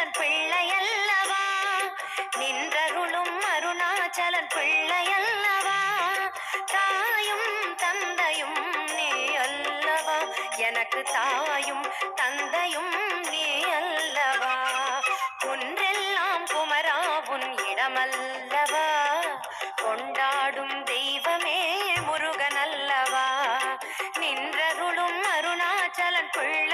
அருணாச்சலன் பிள்ளையல்லவா, நின்றருளும் அருணாச்சலன் பிள்ளையல்லவா, தாயும் தந்தையும் நீ அல்லவா, எனக்கு தாயும் தந்தையும் நீ அல்லவா, ஒன்றெல்லாம் குமராவுன் இடமல்லவா, கொண்டாடும் தெய்வமே முருகனல்லவா, நின்றருளும் அருணாச்சலன் பிள்ளை